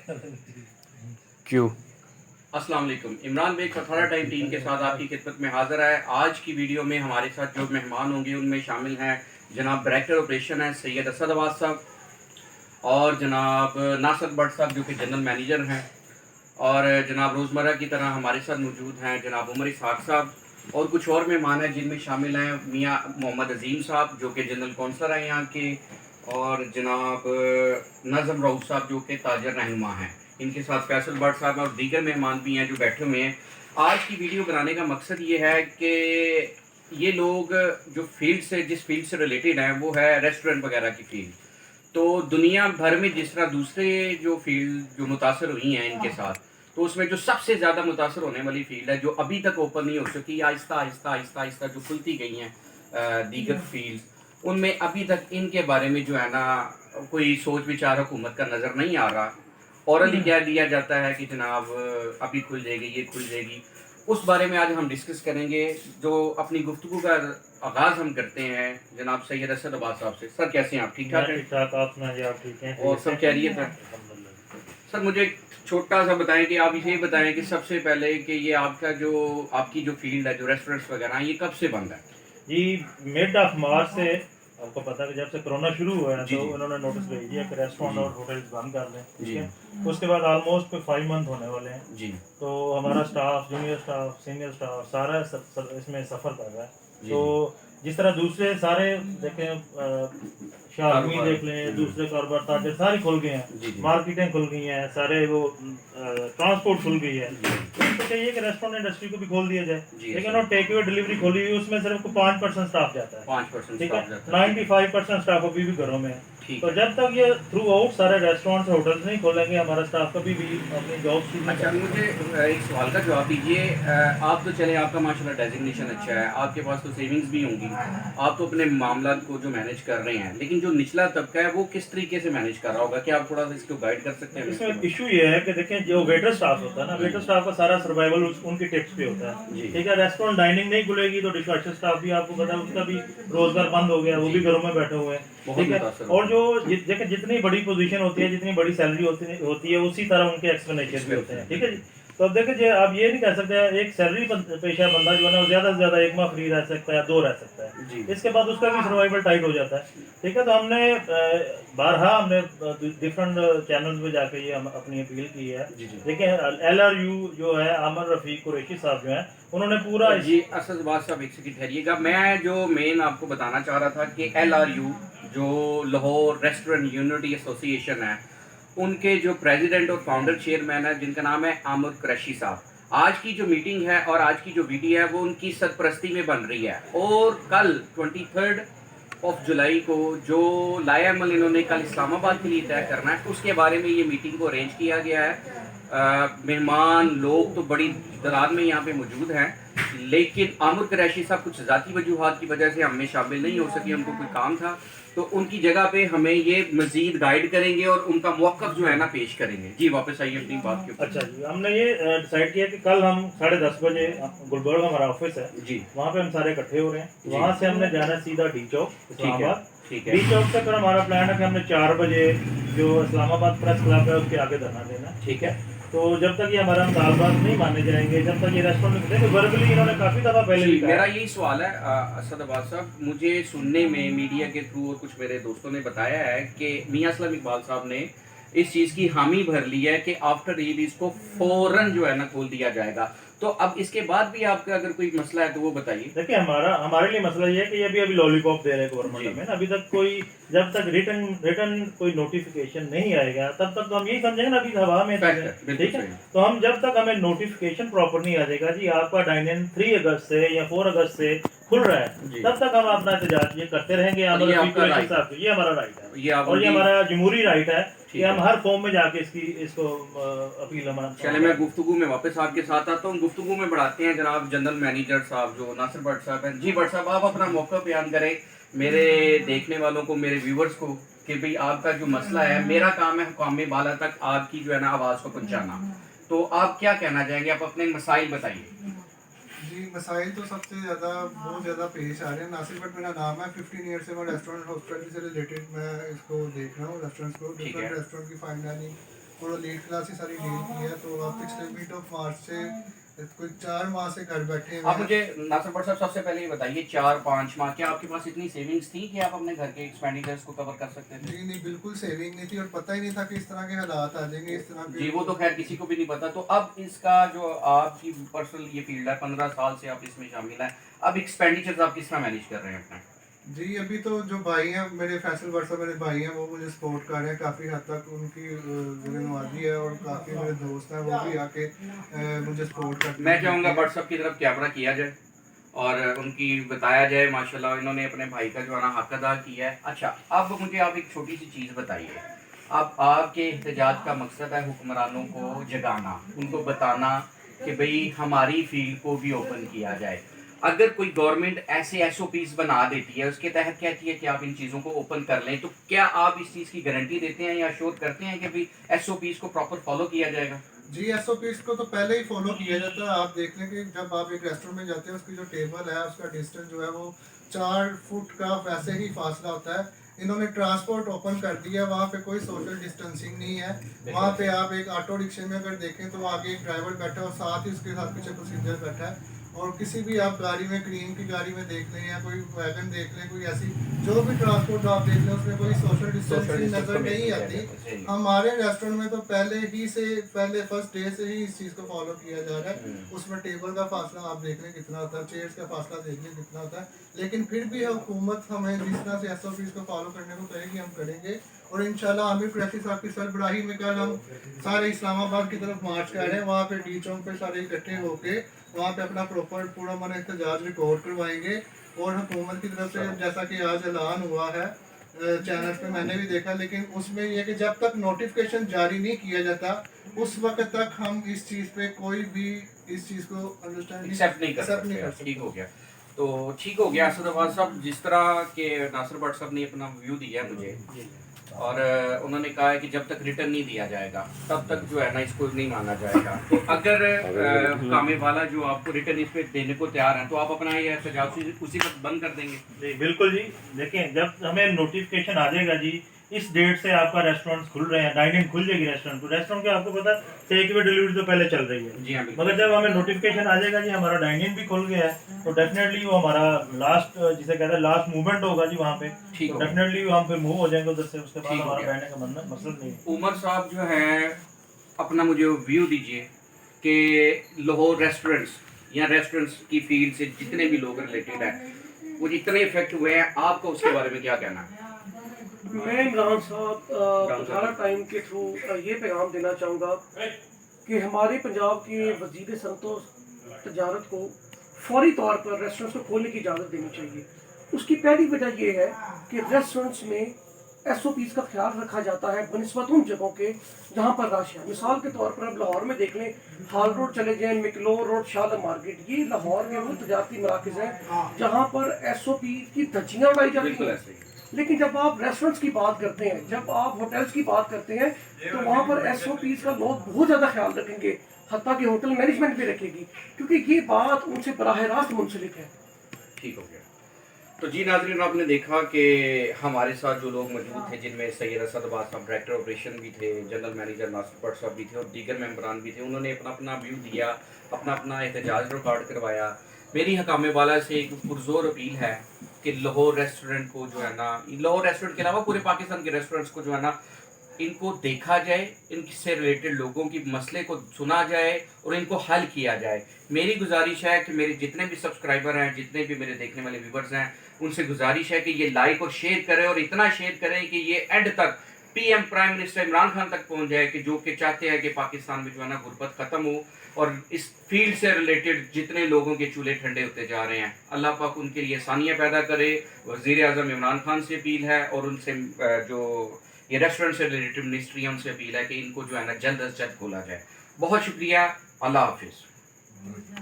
क्यों? अस्सलाम वालेकुम। इमरान बेग कथारा टाइम टीम के साथ आपकी खिदमत में हाज़िर है। आज की वीडियो में हमारे साथ जो मेहमान होंगे उनमें शामिल हैं जनाब डायरेक्टर ऑपरेशन है सैयद असद अब्बास साहब, और जनाब नासिर भट्ट साहब जो कि जनरल मैनेजर हैं, और जनाब रोज़मर्रा की तरह हमारे साथ मौजूद हैं जनाब उमर इसहाक साहब, और कुछ और मेहमान हैं जिनमें शामिल हैं मियाँ मोहम्मद अजीम साहब जो कि जनरल कौंसलर हैं यहाँ के, और जनाब नज़म रऊफ़ साहब जो कि ताजर रहनुमा हैं। इनके साथ फैसल भट्ट साहब और दीगर मेहमान भी हैं जो बैठे हुए हैं। आज की वीडियो बनाने का मकसद ये है कि ये लोग जो फील्ड से जिस फील्ड से रिलेटेड हैं वो है रेस्टोरेंट वगैरह की फील्ड। तो दुनिया भर में जिस तरह दूसरे जो फील्ड जो मुतासर हुई हैं इनके साथ, तो उसमें जो सबसे ज़्यादा मुतासर होने वाली फील्ड है जो अभी तक ओपन नहीं हो सकी, आहिस्ता आहिस्ता आहिस्ता आहिस्ता जो खुलती गई हैं दीगर फील्ड, उनमें अभी तक इनके बारे में जो है ना कोई सोच विचार हुकूमत का नज़र नहीं आ रहा। औरली कह दिया जाता है कि जनाब अभी खुल जाएगी, ये खुल जाएगी। उस बारे में आज हम डिस्कस करेंगे। जो अपनी गुफ्तगू का आगाज़ हम करते हैं जनाब सैयद असद अब्बास साहब से। सर कैसे हैं आप? ठीक ठाक हैं? ठीक ठाक, आप सुनाइए, आप ठीक हैं? और सब खैरियत है? सर मुझे एक छोटा सा बताएं कि आप ये बताएं कि सबसे पहले कि ये आपका जो आपकी जो फील्ड है जो रेस्टोरेंट्स वगैरह ये कब से बंद है? जी, मिड ऑफ मार्च से आपको पता है कि जब से कोरोना शुरू हुआ है जी, तो जी। उन्होंने नोटिस भेज दिया कि रेस्टोरेंट जी। और होटल्स बंद कर दें, ठीक जी। है। उसके बाद ऑलमोस्ट कोई 5 मंथ होने वाले हैं, जी। तो हमारा staff, junior staff, senior staff सारा इसमें सफ़र कर रहा है। जी। तो जिस तरह दूसरे सारे देखें, शालमी कारोबार। देख लें, दूसरे कारोबार ताजर सारे खुल गए हैं, जी, जी। मार्केटें खुल गई हैं, सारे वो ट्रांसपोर्ट खुल गई है। तो उनको चाहिए कि रेस्टोरेंट इंडस्ट्री को भी खोल दिया जाए, जी, लेकिन सर। वो टेक अवे डिलीवरी खोली हुई, उसमें सिर्फ 5% स्टाफ जाता है, 5% ठीक है। स्टाफ जाता है। 95% स्टाफ अभी भी घरों में है। ठीक तो है। जब तक ये थ्रू आउट सारे रेस्टोरेंट्स होटल्स नहीं खोलेंगे, हमारा स्टाफ कभी भी अपनी जॉब शुरू नहीं अच्छा, कर मुझे एक सवाल का जवाब दीजिए। आप तो चले आपका माशाल्लाह डेजिग्नेशन अच्छा है, आपके पास तो सेविंग्स भी होंगी, आप तो अपने मामला को जो मैनेज कर रहे हैं, लेकिन जो निचला तबका है वो किस तरीके से मैनेज कर रहा होगा? क्या आप थोड़ा सा इसको गाइड कर सकते हैं हमें? इसमें इशू ये है कि देखें, जो वेटर स्टाफ होता है ना, वेटर स्टाफ का सारा सर्वाइवल उनकी टिप्स पे होता है, जी। ठीक है। रेस्टोरेंट डाइनिंग नहीं खुलेगी तो डिशवॉशर स्टाफ भी आपको पता है उसका भी रोजगार बंद हो गया, वो भी घरों में बैठे हुए हैं, बहुत ठीक है। मुतासर और होता जो देखें, जितनी बड़ी पोजीशन होती है, जितनी बड़ी सैलरी होती है, उसी तरह उनके एक्सप्लेनेशन भी होते हैं, ठीक है जी। तो अब देखिए, आप ये नहीं कह सकते एक सैलरी पेशा बंदा जो है ना वो ज़्यादा से ज़्यादा 1 माह फ्री रह सकता है, 2 रह सकता है, जी। इसके बाद उसका भी सर्वाइवल टाइट हो जाता है, ठीक है। तो हमने बारहा हमने डिफरेंट चैनल्स पे जाके ये हम अपनी अपील की है। जी, जी। देखिए, LRU जो है, आमिर रफ़ीक कुरैशी साहब जो हैं, उन्होंने पूरा जी, असद बात साहब एक सेकंड ठहरिएगा। मैं जो मेन आपको बताना चाह रहा था कि LRU जो लाहौर रेस्टोरेंट यूनिटी एसोसिएशन है, उनके जो प्रेसिडेंट और फाउंडर चेयरमैन है जिनका नाम है आमिर कुरैशी साहब, आज की जो मीटिंग है और आज की जो वीडियो है वो उनकी सरपरस्ती में बन रही है। और कल 23 जुलाई को जो लाया अमल इन्होंने कल इस्लामाबाद के लिए तय करना है, उसके बारे में ये मीटिंग को अरेंज किया गया है। मेहमान लोग तो बड़ी तादाद में यहाँ पे मौजूद हैं, लेकिन आमिर कुरैशी साहब कुछ ज़ाती वजूहात की वजह से हमें शामिल नहीं हो सके, उनको कोई काम था, तो उनकी जगह पे हमें ये मजीद गाइड करेंगे और उनका मौक़िफ़ जो है ना पेश करेंगे। जी, वापस आइए अपनी बात के ऊपर। अच्छा जी, हमने ये डिसाइड किया कि कल हम 10:30 बजे, गुलबर्ग हमारा ऑफिस है जी। वहाँ पे हम सारे इकट्ठे हो रहे हैं। जी। वहाँ से हमने जाना है सीधा डी चौक ठीक है, इस्लामाबाद। ठीक है। डी चौक से फिर हमारा प्लान है कि हमने 4 बजे जो इस्लामाबाद प्रेस क्लब है उसके आगे धरना देना है, ठीक है। तो जब तक ये हमारा मुतालबात नहीं माने जाएंगे, जब तक ये रेस्टोरेंट देखो, वर्बली इन्होंने काफ़ी दफ़ा पहले जी, भी कहा मेरा है। यही सवाल है असद अब्बास साहब, मुझे सुनने में मीडिया के थ्रू और कुछ मेरे दोस्तों ने बताया है कि मियां असलम इकबाल साहब ने इस चीज़ की हामी भर ली है कि आफ्टर ईद इसको फौरन जो है ना खोल दिया जाएगा। तो अब इसके बाद भी आपका अगर कोई मसला है तो वो बताइए। देखिए, हमारे लिए मसला ये है कि ये अभी लॉलीपॉप दे रहे हैं जी। गवर्नमेंट में, अभी तक कोई, जब तक रिटर्न कोई नोटिफिकेशन नहीं आएगा तब तक तो हम यही समझेंगे ना अभी हवा में फैक्ट है, बिल्कुल ठीक है। सही। तो हम जब तक हमें नोटिफिकेशन प्रॉपर नहीं आ जाएगा जी आपका डाइन-इन 3 अगस्त से या 4 अगस्त से खुल रहा है, जी। तब तक हम अपना एहतजाज ये करते रहेंगे। और ये आपका राइट है। साहब, ये हमारा राइट है, ये आप और ये उनकी हमारा जमहूरी राइट है कि ठीक हम है। हर फॉर्म में जाके इसको अपील चले मैं गुफ्तगू में वापस आपके साथ आता हूँ। गुफ्तगू में बढ़ाते हैं जनाब जनरल मैनेजर साहब जो नासिर भट्ट साहब हैं। जी भट्ट साहब, आप अपना मौका बयान करें मेरे देखने वालों को, मेरे व्यूवर्स को, कि भाई आपका जो मसला है, मेरा काम है हुकाम बाला तक आपकी जो है ना आवाज़ को पहुँचाना, तो आप क्या कहना चाहेंगे? आप अपने मसाइल बताइए। जी, मसाइल तो सबसे ज़्यादा बहुत ज़्यादा पेश आ रहे हैं। नासिर भट्ट मेरा नाम है, 15 ईयर से मैं रेस्टोरेंट हॉस्पिटल से रिलेटेड मैं इसको देख रहा हूँ, रेस्टोरेंट्स को, ठीक डिफरेंट है। रेस्टोरेंट की फाइन डाइनिंग, पूरा लीड क्लास ही सारी डील की है। तो आप पिछले मिड ऑफ मार्च से कोई 4 माह से घर बैठे हुए आप मुझे नासिर भट्ट साहब सबसे पहले ये बताइए 4-5 माह क्या आपके पास इतनी सेविंग्स थी कि आप अपने घर के एक्सपेंडिचर्स को कवर कर सकते थे? जी नहीं, बिल्कुल सेविंग नहीं थी और पता ही नहीं था कि इस तरह के हालात आ जाएंगे, इस तरह के। जी वो तो खैर किसी को भी नहीं पता। तो अब इसका जो आपकी पर्सनल ये फील्ड है, 15 साल से आप इसमें शामिल हैं, अब एक्सपेंडिचर्स आप किस तरह मैनेज कर रहे हैं अपना? जी अभी तो जो भाई हैं मेरे, फैसल भट्ट साहब मेरे भाई हैं, वो मुझे सपोर्ट कर रहे हैं काफ़ी हद तक। उनकी जिम्मेवारी है और काफ़ी मेरे दोस्त हैं वो भी आके मुझे सपोर्ट करते हैं। मैं चाहूँगा भट्ट साहब की तरफ कैमरा किया जाए और उनकी बताया जाए माशाल्लाह इन्होंने अपने भाई का जो है ना हक अदा किया है। अच्छा अब मुझे आप एक छोटी सी चीज़ बताइए, अब आपके एहतजाज का मकसद है हुक्मरानों को जगाना, उनको बताना कि भाई हमारी फील्ड को भी ओपन किया जाए। अगर कोई गवर्नमेंट ऐसे एसओपीज बना देती है, उसके तहत कहती है कि आप इन चीज़ों को ओपन कर लें, तो क्या आप इस चीज़ की गारंटी देते हैं या अश्योर करते हैं कि भाई एसओपीज को प्रॉपर फॉलो किया जाएगा? जी एसओपीज को तो पहले ही फॉलो किया जाता है। आप देख लें कि जब आप एक रेस्टोरेंट में जाते हैं उसकी जो टेबल है उसका डिस्टेंस जो है वो 4 फुट का वैसे ही फासला होता है। इन्होंने ट्रांसपोर्ट ओपन कर दिया, वहाँ पे कोई सोशल डिस्टेंसिंग नहीं है। वहाँ पे आप एक ऑटो रिक्शे में अगर देखें तो आगे एक ड्राइवर बैठा है और साथ ही उसके साथ पीछे पैसेंजर बैठा है। और किसी भी आप गाड़ी में, क्रीम की गाड़ी में देख लें या कोई वैगन देख लें, कोई ऐसी जो भी ट्रांसपोर्ट आप देख लें उसमें कोई सोशल डिस्टेंसिंग नज़र नहीं आती। हमारे रेस्टोरेंट में तो पहले फर्स्ट डे से ही इस चीज़ को फॉलो किया जा रहा है। उसमें टेबल का फासला आप देख लें कितना होता है, चेयर्स का फासला देख लें कितना होता है। लेकिन फिर भी हुकूमत हमें जिस तरह से एसओपीज को फॉलो करने को कहेगी हम करेंगे। और इंशाल्लाह आमिर कुरैशी साहब की सरबराही में कल हम सारे इस्लामाबाद की तरफ मार्च कर रहे हैं। वहाँ पे डी चौक पे सारे इकट्ठे होके वहाँ पे अपना प्रॉपर पूरा मन एहतजाज रिकॉर्ड करवाएंगे। और हुकूमत की तरफ से जैसा कि आज ऐलान हुआ है चैनल पे मैंने भी देखा, लेकिन उसमें यह कि जब तक नोटिफिकेशन जारी नहीं किया जाता उस वक्त तक हम इस चीज़ पे कोई भी इस चीज़ को अंडरस्टैंड एक्सेप्ट नहीं कर सकते। ठीक हो गया, तो ठीक हो गया असद अब्बास साहब, जिस तरह के नासिर भट्ट साहब ने अपना व्यू दिया मुझे और उन्होंने कहा है कि जब तक रिटर्न नहीं दिया जाएगा तब तक जो है ना इसको नहीं माना जाएगा। तो अगर कामे वाला जो आपको रिटर्न इस पे देने को तैयार है तो आप अपना ये एहतजाज उसी वक्त बंद कर देंगे? जी बिल्कुल जी। देखिए जब हमें नोटिफिकेशन आ जाएगा जी इस डेट से आपका रेस्टोरेंट खुल रहे हैं, डाइनिंग खुल जाएगी रेस्टोरेंट के, आपको पता टेक अवे डिलीवरी तो पहले चल रही है जी हाँ, मगर जब हमें नोटिफिकेशन आ जाएगा जी हमारा डाइनिंग भी खुल गया है तो डेफिनेटली वो हमारा लास्ट जिसे कहते हैं लास्ट मूवमेंट होगा जी वहाँ पे। ठीक तो होगा। डेफिनेटली हम पे मूव हो जाएंगे उधर से, उसके बाद ठीक हो हमारा गया। बैठने का मकसद नहीं है। उमर साहब जो है अपना मुझे व्यू दीजिए कि लाहौर रेस्टोरेंट्स या रेस्टोरेंट्स की फील्ड से जितने भी लोग रिलेटेड हैं वो जितने इफेक्ट हुए हैं, आपका उसके बारे में क्या कहना है? मैं इमरान साहब 18 टाइम के थ्रू ये पैगाम देना चाहूँगा कि हमारे पंजाब के वजीर सनअत तजारत को फौरी तौर पर रेस्टोरेंट्स को खोलने की इजाज़त देनी चाहिए। उसकी पहली वजह यह है कि रेस्टोरेंट्स में एसओपीज का ख्याल रखा जाता है बनिस्बत उन जगहों के जहाँ पर रश है। मिसाल के तौर पर अब लाहौर में देख लें, हाल रोड चले जाएँ, मिकलोर रोड, शाला मार्केट, ये लाहौर के वो तजारती मराकज़ हैं जहाँ पर एसओपी की धज्जियाँ उड़ाई जाती हैं। लेकिन जब आप रेस्टोरेंट्स की बात करते हैं, जब आप होटल्स की बात करते हैं तो वहाँ पर एसओपीज का लोग बहुत ज़्यादा ख्याल रखेंगे, हत्ता कि होटल मैनेजमेंट भी रखेगी, क्योंकि ये बात उनसे बराह रास्त मुंसलिक है। ठीक हो गया। तो जी नाज़रीन, आपने देखा कि हमारे साथ जो लोग मौजूद थे जिनमें सैयद असद अब्बास साहब डायरेक्टर ऑपरेशन भी थे, जनरल मैनेजर नासिर भट्ट साहब भी थे और दीगर मेंबरान भी थे। उन्होंने अपना अपना व्यू दिया, अपना अपना एहतजाज रिकॉर्ड करवाया। मेरी हकाम वाला से एक पुरजोर अपील है कि लाहौर रेस्टोरेंट को जो है ना, लाहौर रेस्टोरेंट के अलावा पूरे पाकिस्तान के रेस्टोरेंट्स को जो है ना इनको देखा जाए, इनसे रिलेटेड लोगों की मसले को सुना जाए और इनको हल किया जाए। मेरी गुजारिश है कि मेरे जितने भी सब्सक्राइबर हैं, जितने भी मेरे देखने वाले व्यूवर्स हैं, उनसे गुजारिश है कि ये लाइक और शेयर करें और इतना शेयर करें कि ये एंड तक PM prime minister Imran Khan तक पहुंच जाए कि जो कि चाहते हैं कि पाकिस्तान में जो है ना गुर्बत ख़त्म हो और इस फील्ड से रिलेटेड जितने लोगों के चूल्हे ठंडे होते जा रहे हैं, अल्लाह पाक उनके लिए आसानियाँ पैदा करे। वज़ीर आज़म इमरान खान से अपील है और उनसे जो ये रेस्टोरेंट से रिलेटेड मिनिस्ट्री है उनसे अपील है कि इनको जो है ना जल्द अज जल्द खोला जाए। बहुत शुक्रिया, अल्लाह हाफिज़।